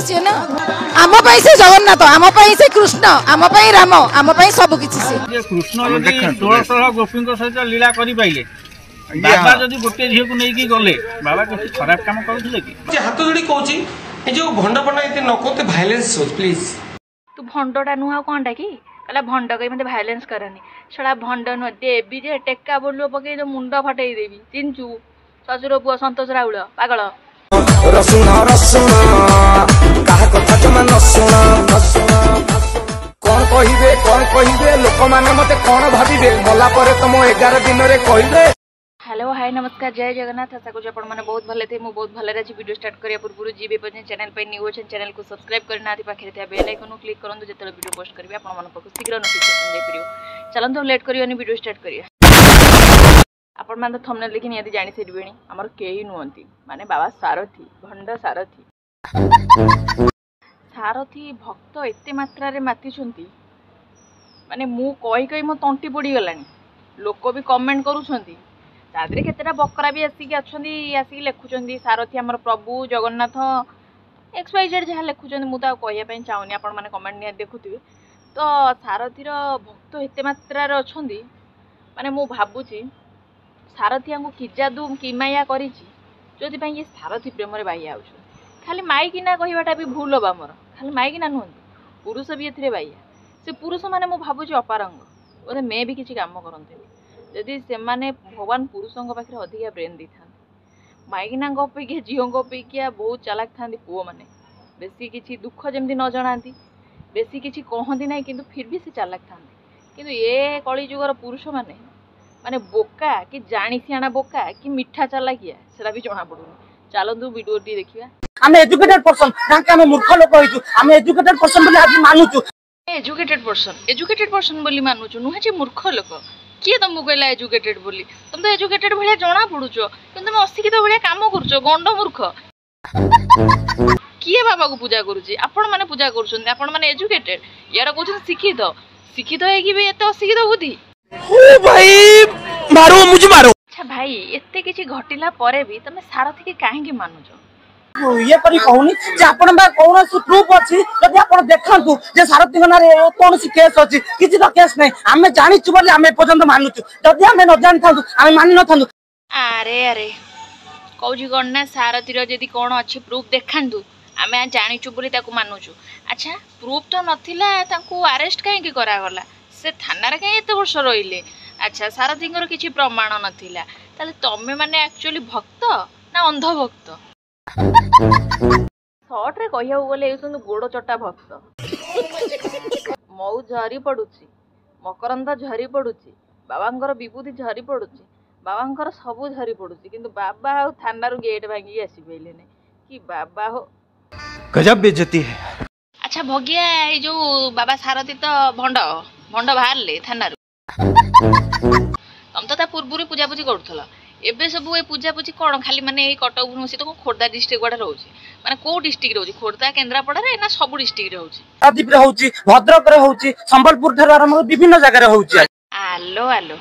सी ना आम से जगन्नाथ आम से कृष्ण आम राम आम सब किसी से कृष्ण 16 गोपी सहित लीला कर पाइले बाबा जदि गोटे झील को नहीं गले बाबा किसी खराब काम करुले कि हाथ जोड़ी कहूँ ये जो भंडपना ये न करते भाइलेंस हो प्लीज तू भंडटा नुह कौनटा कि कहला भंड कही मत भाइलेंस करनी छड़ा भंड नुह देवी जे टेक्का बोल पकई तो मुंड फटई देवी चिंचु ससुर पुआ संतोष राउल पागल रसुण रसुण कहा कथा जमा नसुण कौन कहिबे लोक माने मते कौन भाबिबे मला परे तुम 11 दिन रे कहिबे। हेलो हाय नमस्कार जय जगन्नाथ आशा करूँ आप बहुत भले थे मुझे बहुत भले अच्छी वीडियो स्टार्ट करिया पूर्व जी पे चैनल पे न्यू अच्छे चैनल को सब्सक्राइब करना पाखे थे बेल आइकन क्लिक करूँ जो वीडियो पोस्ट करी आपको शीघ्र नोटिफिकेशन जापर चलते लेट करिए वीडियो स्टार्ट करिए आपण मैंने थंबनेल देखि नियति जानि सारिबेनी हमर केही नुहंती माने बाबा सारथी भंड सारथी सारथी भक्त एते मात्रा रे मातिछंती माने मु कहि कहि मो तंटी पड़ी गलानी लोक भी कमेंट करूछंती तादरे केतेटा बकरा भी आसिक आसिक लिखुंट सारथी आमर प्रभु जगन्नाथ XYZ जहाँ लिखुंट मुझे कहवाई चाहूनी आपण मैंने कमेंट निया देखुवे तो सारथीर भक्त एते मात्रा अच्छा माने मु भावुची सारथी आमको कि जादू कि माया करी जो ये सारथी प्रेम बाइया हो खाली माइकिना कहवाटा भी भूल हम मोर खाली माइकिना नुहति पुरुष भी ए बाइया से पुरुष मैंने मुझे भावुची अपारंग बोधे मे भी किसी काम करते जदि से माने भगवान पुरुषों पाखे अधिका ब्रेन दी था माइकिना अपेक्षा झील अपेक्षा बहुत चालाक था पुओ मैंने बेसी किसी दुख जमी न जनाती बेसी किसी कहती ना कि फिर भी से चालाक था कि ये कलिजुगर पुरुष मैंने माने बोका कि जानी सियाणा बोका कि मिठा चालाकिया सेटा भी जना पड़ुनी चलतु वीडियो टी देखिया हम एजुकेटेड पर्सन ताके हम मूर्ख लोक होइछु हम एजुकेटेड पर्सन बोली आज मानुछु एजुकेटेड पर्सन बोली मानुछु नुहे जे मूर्ख लोक किए तुमको कहला एजुकेटेड बोली तुम तो एजुकेटेड भाया जना पड़ुच कि तुम अशिक्षित भाया काम करुच गंड मूर्ख किए बाबा को पूजा करुच्ची आपण मैंने पूजा करुँच आपण मैंने एजुकेटेड यार कहते शिक्षित शिक्षित है एत अशिक्षित बुद्धि भाई मारो मुझे मारो। अच्छा भाई एते किछि घटिला परे भी तमे सारथी के काहे मानुच ये करी कहूनी जे आपण बा कोन से प्रूफ अछि जदि आपण देखंतु जे सारथी नारे कोन से केस अछि किछि तो केस नै हमें जानि छु बोली हमें पर्यंत मानुछु जदि हमें न जानि थांतु हमें मानि न थांतु अरे अरे कौजी गणना सारथीर जदि कोन अछि प्रूफ देखांतु हमें जानि छु बोली ताकू मानुछु अच्छा प्रूफ तो नथिला ताकू अरेस्ट काहे की करा गला से थाना रे काहे एते वर्ष रहिले अच्छा सारथींकर किछि प्रमाण नथिला ताले तमे माने एक्चुअली भक्त ना अंध भक्त शॉर्ट रे कहिया गले गोड़ चटा भक्त मऊ झरी पड़ुची मकरंद झरी पड़ुची बाबांकर विभूति झरी पड़ुची बाबांकर सबू झरी पड़ुची किंतु बाबा हो थाना रू गेट भांगी आसी पइले नै कि बाबा हो गजब बेइज्जती है। अच्छा भगिया ए जो बाबा सारथी तो भंड भंड बाहरले थाना रू तुम तो ता पूर्व पूजा पूजी करूथला एबे सब ए पूजा पूजी कौन खाली माने कटक भुवनेश्वर तो खोर्धा डिस्ट्रिक्ट गुड़ा रोचे माने को डिस्ट्रिक्ट रोचे खोर्धा केन्द्रापड़ा रे ना सब डिस्ट्रिक्ट रोचे पारादीप रे होची भद्रक रे होची संबलपुर ठार आरंभ विभिन्न जगह रे होची आलो आलो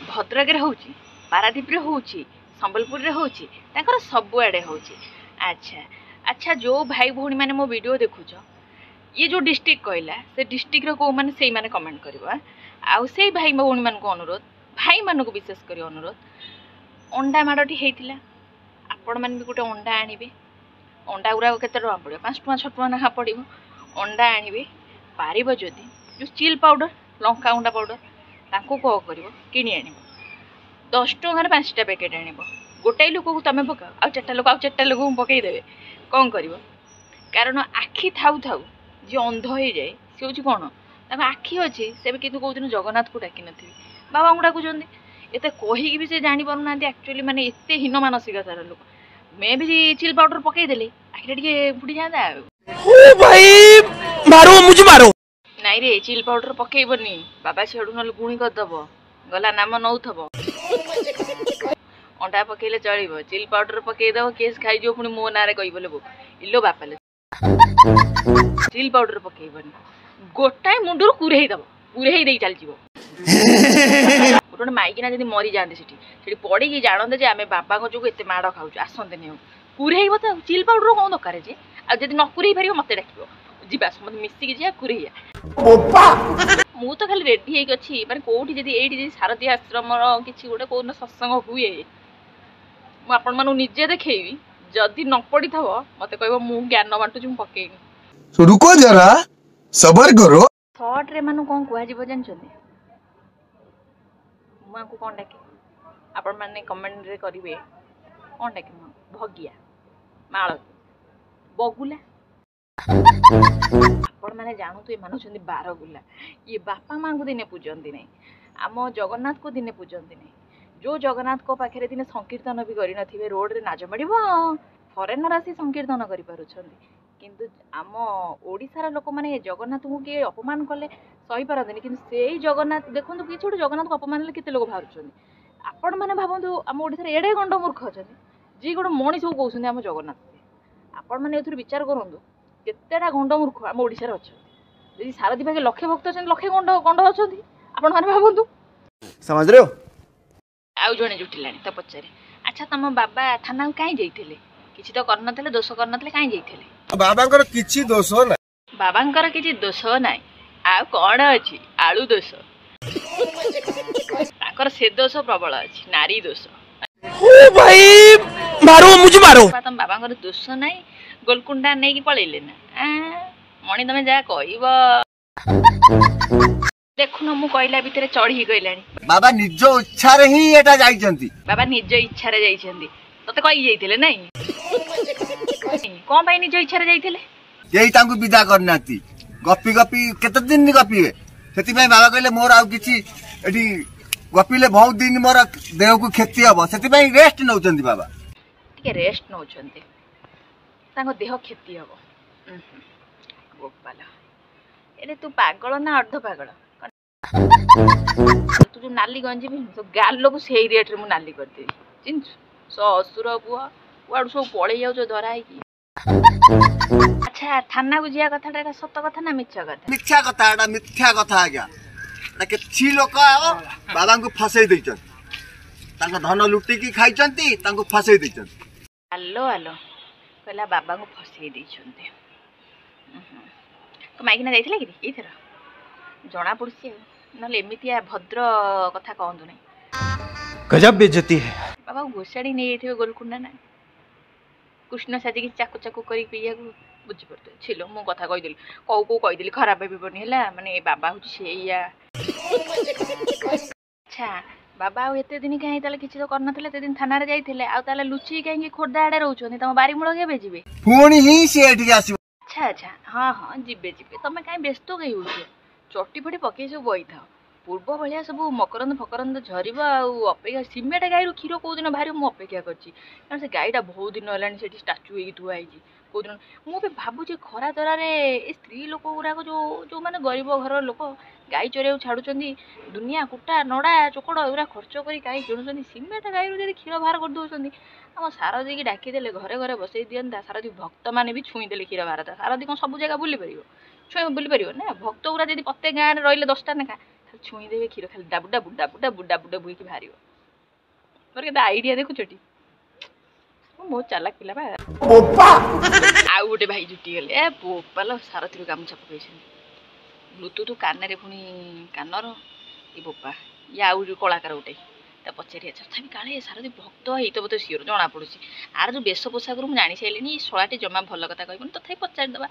भद्रक रे होची पारादीप रे होची संबलपुर रे होची ताकर सब आड़े होची अच्छा अच्छा जो भाई भौणी माने मो वीडियो देखुछ ये जो डिस्ट्रिक्ट कहला से डिस्ट्रिक्ट रो को माने सेही माने कमेंट करबा आ सेही भाई भौणी मान को अनुरोध भाई मान को विशेष करी अनुरोध अंडा माड़ी होता आपण मैंने भी गोटे अंडा आनबे अंडा गुरा के टका पड़ो 5 टका 6 टका ना पड़ो अंडा आनबे पार जदि जो चिल पाउडर लंका गुंडा पाउडर ताको कौ कर कि आण 10 टकर 5टा पैकेट आण गोटाए लोक को तुम पकाओ आ 4टा लोक आ 4टा लोक पकईदे कौन कर कारण आखि थाऊ थाऊ जी अंध हो जाए सी हूँ कौन आखि अच्छे से भी कितु कौन जगन्नाथ को डाक नी बाबा को डाकुं एते कहीकि भी से जानी पारु ना एक्चुअली माने एते हीन मानसिकतार लोक मैं भी चिल पाउडर पकई देले आखिटा टिके फुटी जांदा ओ भाई मारो मुझे मारो नाई रे चिल पाउडर पकईबनी बाबा छेडु न गुणी कर दबो गला नाम नउथबो अंडा पकईले चलिबो चिल पाउडर पकई दबो केस खाई जो पुनी मो नारे कहि बोले बो इलो बापाले चिल पाउडर पकईबनी गोटाए मुंडुर कुरेही दबो कुरेही देई चल जीवो गोटे माइकिना जब मरी जाते से पड़ी जानते जे आम बाबा जो एत माड़ खाऊ आसते नहीं कुरेब तो चिल पाउडर कौन दरकार जे आ जदि न कुरेई पारिबो मते डाकिबो जीवा समत मिसिकी जिया कुरेइया मु तो खाली रेडी हेक अछि माने कोठी जदि एठी जदि शारदी आश्रम रो किछि गोटे कोन सत्संग हुए मु आपण मानु निजे देखैबी जदि न पड़ी थबो मते कहबो मु ज्ञान बांटु छु पकेइनी तो रुको जरा सबर करो थॉट रे मानु कोन कुआ जीव जानछथि मु को कोन डाके आपण माने कमेंट रे करिवे कोन डाके मु भगिया माळ बगुला आपण माने जानू तो मानु छथि 12 गुला ये बापा मां को दिने पूजंती नै आम जगन्नाथ को दिने पूजंती नै जो जगन्नाथ को पाखे दिने संकीर्तन भी करि नथिबे रोड रे नाच मडिबो फॉरेनर आसी संकीर्तन करि पारुछथि किंतु आम ओडिसार लोक माने जगन्नाथ को के अपमान कले सही पारदनी किंतु सेही जगन्नाथ देखंतु कि छोट जगन्नाथ को अपमान ले केते लोक भारुछथि आपण माने भाबंतु आम ओडिसा रे एडे गंड मूर्ख अछथि जी गोड मणि सब कहउछथि आम जगन्नाथ आपण माने एथुर विचार करंतु केतेटा गंड मूर्ख आम ओडिसा रे अछथि यदि सारथी भागे लक्षे भक्त अछथि लक्षे गंड अछथि आपण माने भाबंतु समझ रहे हो आउ जणे जुटिलानी त पचारे अच्छा तम बाबा थाना काई जाइथिले किछि तो करनथले दोष करनथले काई जाइथिले बाबांकर किछि दोष ना बाबांकर किछि दोष नाइ आ कोन अछि आलू दोष ताकर से दोष प्रबल अछि नारी दोष ओ भाई मारो मुझे मारो तम बाबांकर दोष नाइ गोलकुंडा नै कि पळैले ना मणि तमे जा कहइबो देखुन मु कहला भितरे चढ़ी गइलानी बाबा निज इच्छा रे ही एटा जाइचंती बाबा निज इच्छा रे जाइछंती तते कहि जाइथिले नै कोन भाई निज इच्छा रे जाइथिले यही तांको विदा करनाती गपी गपी केते दिन गपीवे सेति में बाबा कहले मोर आउ किछि एठी गपीले बहुत दिन मोर देह को क्षति हबो सेति में रेस्ट नउचंती बाबा टिके रेस्ट नउचंती तांको देह क्षति हबो गोपाल एरे तू पागल ना अर्ध पागल तू जो नाली गंजी भी तो गाल लोग सेही रेट रे मु नाली कर देबी चिन्छु ससुर बुआ वाडू सब पळै जाउ जो धराई की अच्छा थाना को जिया कथाटा एटा सत्य कथा ना मिथ्या कथा एटा मिथ्या कथा आज्ञा ना किछि लोक बाबा को फसै दैछन तांको धन लुटी की खाइचंती तांको फसै दैछन हेलो हेलो कहला बाबा को फसै दैछन्ते तो माइकिना जाइथिला कि एथरा जणा पड़सी नले एमितिया भद्र कथा कहंतु नै गजब बेइज्जती है बाबा घोषाड़ी नहीं जाइथिबे गोलकुंडा ना कृष्ण साजी की चाकू चाकू करी पिया को बुझी पड़ते छिलो मो कथा कहि देली को कहि देली खराब हेबनी हला माने बाबा हुची सेया अच्छा बाबा आ एते दिन काहे ताले किछि तो करनथले ते दिन थाना रे जाइथिले आ ताले लुची काहे खोरदा आडे रहउछोनी तम बारी मूळ केबे जिवे पुणी ही से एठी आसी अच्छा अच्छा हाँ हाँ जिबे जिबे तमे काहे व्यस्त कहि होछ चटी फटी पके सब बई था पूर्व भलिया सब मकरंद फकरंद झरिबा आ अपेक्षा सिमेट गाई क्षीर को दिन भारी मु अपेक्षा करछि कारण से गाईटा बहुत दिन हलानी सेठी स्टैच्यू हेकी थुआ आइछि को दिन मु भी भाबुछि खरा तरा रे ए स्त्री लोक गुरा को जो माने गरीब घर लोक गाई चरेउ छाडुचंदी दुनिया कुटा नडा चोकड़ एरा खर्च करी गाई किणुचंदी सिमेट गाई रो जदी क्षीर बाहर कर दोचंदी हम सारदी की डाकी देले घरे घरे बसई दियंता सारदी भक्त माने भी छुई देले क्षीर बाहर सारदी कोन सब जगह बुली परियो छुई बुली परियो ना भक्त गुरा जदी प्रत्येक गां रे रहिले 10टा नेखा छुई देवे क्षीर खाली डाबुडा बुडा बुडा बुडा बुडा बुई की भारियो मोर के आइडिया देखु छटी बहुत चालाक पिला बा बोपा आउ गोटे भाई जुटी गेले ए बोपालो सारथी रो गामछा पकैछन ब्लूटूथ कान रे पुनी कानर ए बोपा या आउ जो कलाकार गोटे ता पचारि तथापि काले सारथी भक्त हेई तो बते सियोर जना पड़ुसी आर जो बेश पोशाक रू जानी साइलेनी सोलाटी जमा भल कथा कहबन तथापि पचारि दबा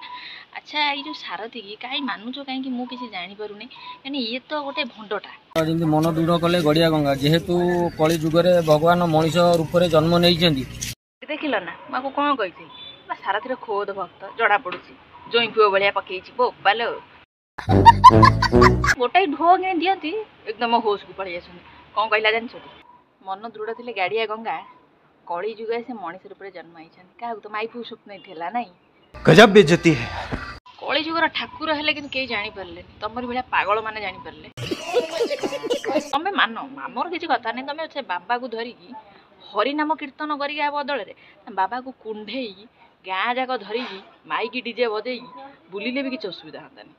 अच्छा ई जो सारथी की काई मानुचो काई कि मु किसी जानि पारुनी यानी ये तो गोटे भंडटा जेंति मन दृढ़ कले गड़िया गंगा जेहेतु कली जुग रे भगवान मनीष रूप रे जन्म नै जंदी देखिल ना माको कोन कहिथि बा सारथी रो खोद भक्त जड़ा पड़ुसी जोई पुओ बलिया पकेछि बोपालो गोटाई ढो के दियंती एकदम होश को पड़ी आछन कोन कहला जान छथि मन दृढ़ थिले गाड़िया गंगा कली जुग से मनीष रूप रे जन्म आइछन का तो माई पु स्वप्न थिला नै गजब बेइज्जती है कली जुगर ठाकुर हेले किंतु के जानि परले तमरी भलिया पागल माने जानि परले तमे मानो हमर किछि कथा नै तमे से बाबा को धरि की हरि नाम कीर्तन करी आ बदल रे बाबा को कुंढेई गाँ जाक धरिकी माइकी डीजे बजे बुलिले भी किसी असुविधा हतानी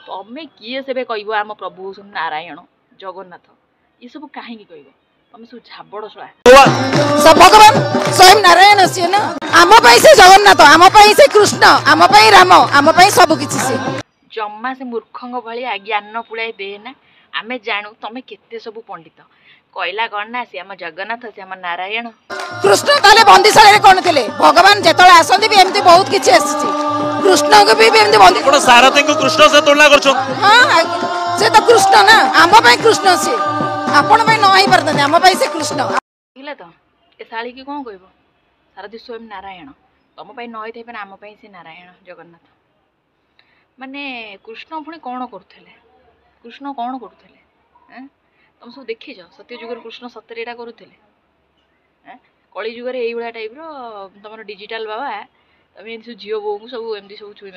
तमें किए से कह आम प्रभु नारायण जगन्नाथ ये सब कहीं कह तुम सब झाबड़ शोआ सब भगवान स्वयं नारायण सी ना आम से जगन्नाथ आम से कृष्ण आम राम आम सब किसी से जम्मा से मूर्खंग भली ज्ञान पुड़ाई देना आमे जानू तमे केते सब पंडित कहला कौन ना सी आम जगन्नाथ सी आम नारायण कृष्ण ताले बंदीशाला कौन थे भगवान जिते आसती भी एमती बहुत किसी आसी कृष्ण को भी एमती बंदी सारथी को कृष्ण से तुलना कर हाँ से तो कृष्ण ना आम कृष्ण सी आपण न हो पारते आम से कृष्ण तो ए शाली की कौन कह सारथी स्वयं नारायण तुम न होई थे आम से नारायण जगन्नाथ माने कृष्ण पुणी कौन करुले कृष्ण कौन करुले तुम सब देखीच सत्य जुगर कृष्ण सत्य एटा करुले कली जुगर ये टाइप तुम डिजिटल बाबा तुम एम सब झील बो को सब एमती सब छुई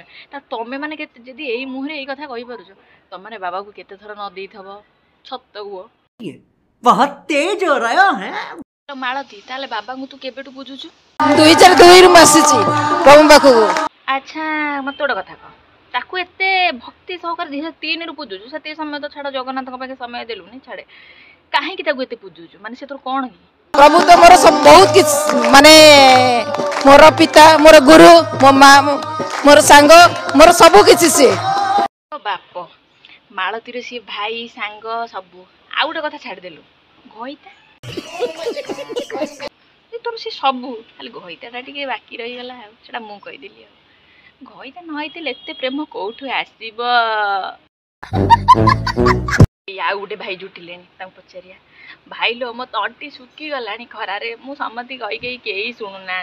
तुम मैंने जदि यही मुहर यही कथा कही पारुछ तुम मैंने बाबा को केते थर न देई थबो छत्त हुओ बहुत तेज हो रहा है मालती ताले बाबा को तू केबेटू बुझुछु 2002 रु आसीची प्रभु पाखु अच्छा मत गोटे कथा कह ताकू एते भक्ति सहकार 2003 रु पूजुछु से समय तो छाड़ जगन्नाथ पाखे समय देलुनी छाड़े काहे कि ताकू एते पूजुछु माने से तोर कोन की प्रभु तो मोर सब बहुत किछ माने मोर पिता मोर गुरु मो मां मोर सांग मोर सब किछ से बाप मालती रे सी भाई सांग सब आ गोटे कथा छाड़ देलु घइता तोर से सब खाली घइताटा टिके बाकी रही गला सेटा मु कहि देली घइता न होइते एते प्रेम कोठु आसीब या गोटे भाई जुटिलेनी पचारिया भाई लो मो तंटी सुखी गलानी खरारे मु सम्मति कही कही केही शुणु ना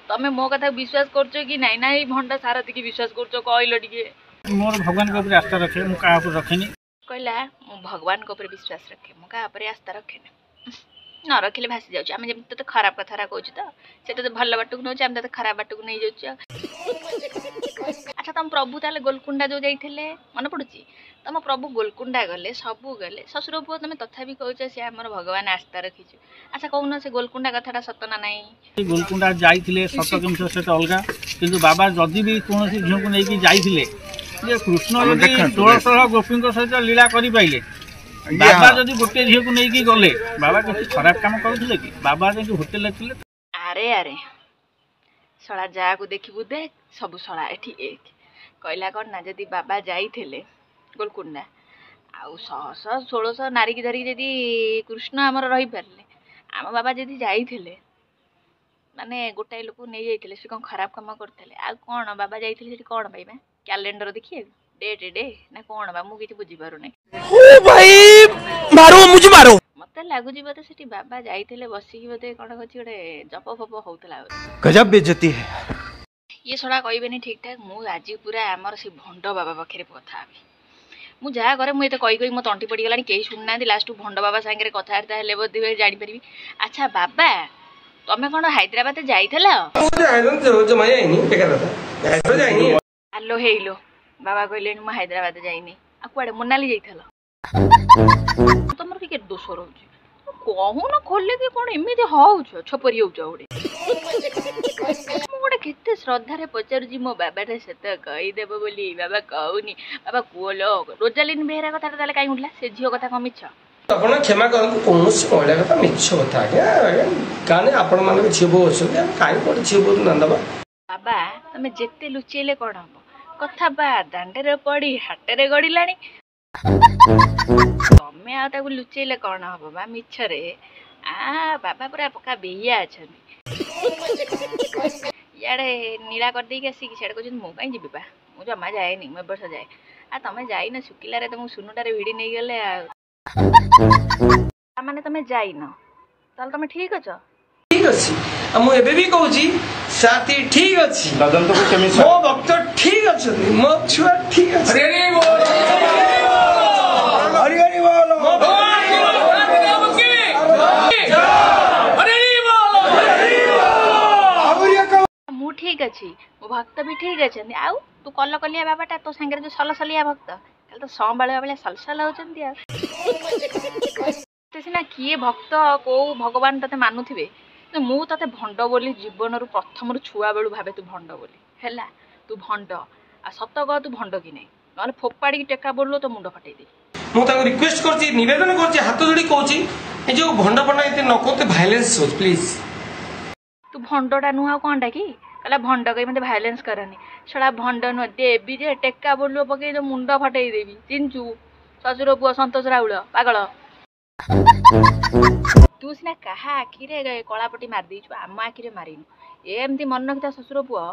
तमे मो कथा विश्वास करछो कि नहीं ना ये भंडा सारथी की विश्वास करछो कहलो टिके मोर भगवान को ऊपर आस्था रखे मु का ऊपर रखेनी कहला मु भगवान को ऊपर विश्वास रखे मु का ऊपर आस्था रखेनी न रखिले भासी जाउछ आमे जेम तो खराब कथा कहूछ तो सेटा तो भल बाटक नउछ आमे तो खराब बाटक नै जाउछ अच्छा तुम प्रभु ताले गोलकुंडा जो जाइथिले मन पडुची तुम प्रभु गोलकुंडा गले सबु गले ससुर पुओ तुम तथापि कहूछ से हमर भगवान आस्था रखिछु अच्छा कहून से गोलकुंडा कथाटा सत ना नाही गोलकुंडा जाइथिले सत किंस सेटा अलगा किंतु बाबा जदि भी कोनोसी झियो को नै कि जाइथिले जे कृष्ण जदि 16 गोपी सहित लीला करि पाइले बाबा जदि गोटे झील को नहीं गले बाबा किसी खराब काम करुले कि बाबा जो होटेल थे अरे अरे शला जा को देखिबु देख सब शला एठी एक कहला कौन ना जदि बाबा जाइथिले गोलकुंडा आउ 100 1600 नारी की धरिक जदि कृष्ण आमर रही पारले आम बाबा जदि जाइथिले माने गोटाए लोक नहीं जाइथिले से कोन खराब काम करथिले आ कोन बाबा जाइथिले सेठी कोन पाइबा कैलेंडर देखिए डे डे ना कोन बा मु किछि बुझी पारु नै ओ भाई मारो मुझे मारो मते लागु जी बते सेठी बाबा जाइथिले बसी की बते कोन कछि ओडे जप फप होतला गजब बेइज्जती है ये सडा कहबेनी ठीक ठाक मु आज पूरा आमर से भंड बाबा पाखे कथा आबी मु जा करे मु एते कही कही मो तंटी पड़ी गलानी केही सुनना लास्ट भंड बाबा संगे कथार्ता हेले बोधे जानि परिबी अच्छा बाबा तमे कोन हैदराबाद जाइथला हेलो हेलो बाबा कहले मु हैदराबाद जाइनी आ कुआडे मनाली जाइथला तमर के दोष रहउची कहू न खोले के कोन एमिति होउछ छपरी होउछ ओडे मु गोटे केते श्रद्धा रे पचारुची मो बाबा रे सेत कहि देबो बोली बाबा कहूनी बाबा कोलो रोजालिन बेहरा कथा ताले काई उठला से झियो कथा कम मिछ आपण क्षमा करन कोनोसी महिला कथा मिछ कथा आज्ञा काने आपण माने झियो अछन काई पड झियो नंदबा बाबा तमे जेते लुचेले कोन हबो कथा बा दांडे पड़ी हाटे गड़िलानी तमे आ ताकू लुचेले कौन हम बा मिछरे आ बाबा पूरा पक्का बेहिया अच्छा इे नीला कर देकी आसिक सीढ़े कहते मु कहीं जी बा मुझे जमा जाए नहीं वर्ष जाए आ तमें जाइन शुक्ला तुम सुनुटारे भिड़ी नहीं गले माने तमें जाइन ताल तमें ठीक अछ ठीक अछि मु एबे भी कहू छी साथी ठीक अछि ददन तो केमी मो भक्त ठीक अछि मो छुआ ठीक अछि अरे रे बोल हरि हरि बोल मो भगवान की अरे रे बोल मु ठीक अछि मो भक्त भी ठीक अछि आउ तू कल कलिया बाबाटा तो संगे जो सलसलिया भक्त कल तो संबाळे बाळे सलसल होचंती आ सिना किए भक्त को भगवान तते मानुथिबे मु तते भंड बोली जीवन रु प्रथम रु छुआ बेलू भावे तू भंड बोली हैला तू भंड आ सत कह तू भंड कि नहीं नले फोपाड़ी टेका बोललो तो मुंड फटै दे मु ताको रिक्वेस्ट करछि निवेदन करछि हाथ जोड़ी कहछि ए जो भंड पना इते न कोते वायलेंस हो प्लीज तू भंडटा नुह आ कौनटा कि कहला भंड कही मत भाइलेंस करनी छड़ा भंड नुह देवी जे टेका बोल पकई तो मुंड फटई देवी चिंचु शशुर पुआ संतोष राउल पागल तू सीना क्या आखिरे कलापटी मारिदेचु आम आखिरे मारिनु एमती मन रखी शशुर पुआ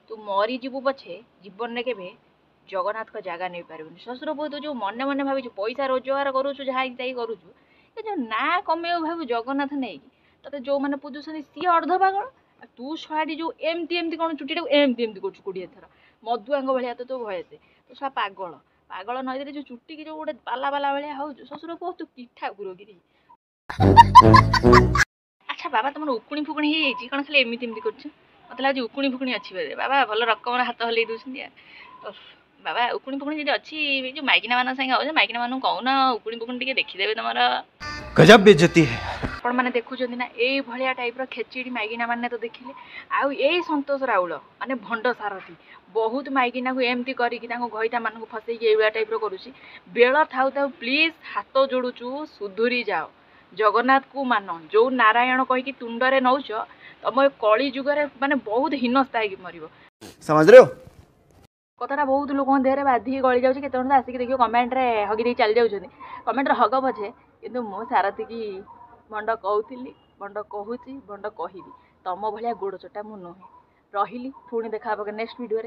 तू मरी जीवु पछे जीवन में केवे जगन्नाथ का जगह नहीं पार शशुर पुआ तू जो मन मन भावी पैसा रोजगार करुचु जहाँ करुचु ये जो ना कमे भाव जगन्नाथ नहीं ते जो मैंने पूजुन सी अर्ध पागल तू छाड़ी जो एमती एमती कौन चुटीटा एमती एमती कर कोड़े थर मधुआंग भाया तो भयसे तो छा पागल पागल नई जो चुटी की जो गोटे पाला पाला भाया हो शशुर पुआ तू कि ठाकुर गिरी अच्छा बाबा तुम उकुणी फुकुणी हो कौन खाली एमती एमती कर मत लगे उकुणी फुकुणी अच्छी बोधे बाबा भल रकम हाथ हल्ई दूसरी बाबा उकुणी फुकुणी जी अच्छी जो माइकिना मान सागे माइकिना मान कहूना उकुणी फुकुणी टे देखीदे तुम गजब बेइज्जती है आपण मैंने देखुं ना यही भाया टाइप खेचीड़ी माइकिना मैंने तो देखिले आउ यही संतोष राउल माने भंड सारथी बहुत माइकिना को एमती करिकी गईता मान फसैकी ये टाइप करुच्ची बेल थाउ थाउ प्लीज हाथ जोड़ुचु सुधुरी जाओ जगन्नाथ को मान जो नारायण कहीकि तुंडरे नौच तुम कली जुगरे माने बहुत हीनस्ता है मर समझ रहे हो कथाटा बहुत लोक देहरे बाधिक गली जाऊँगी केत आसिक देखिए कमेंट रे हगी चली जाऊँ कमेंट हग पछे किंतु मो सारथी की भंड कहूली भंड कहूची भंड कहबी तम भाया गोड़ चटा मु नुहे रही पुणी देखा नेक्स्ट वीडियो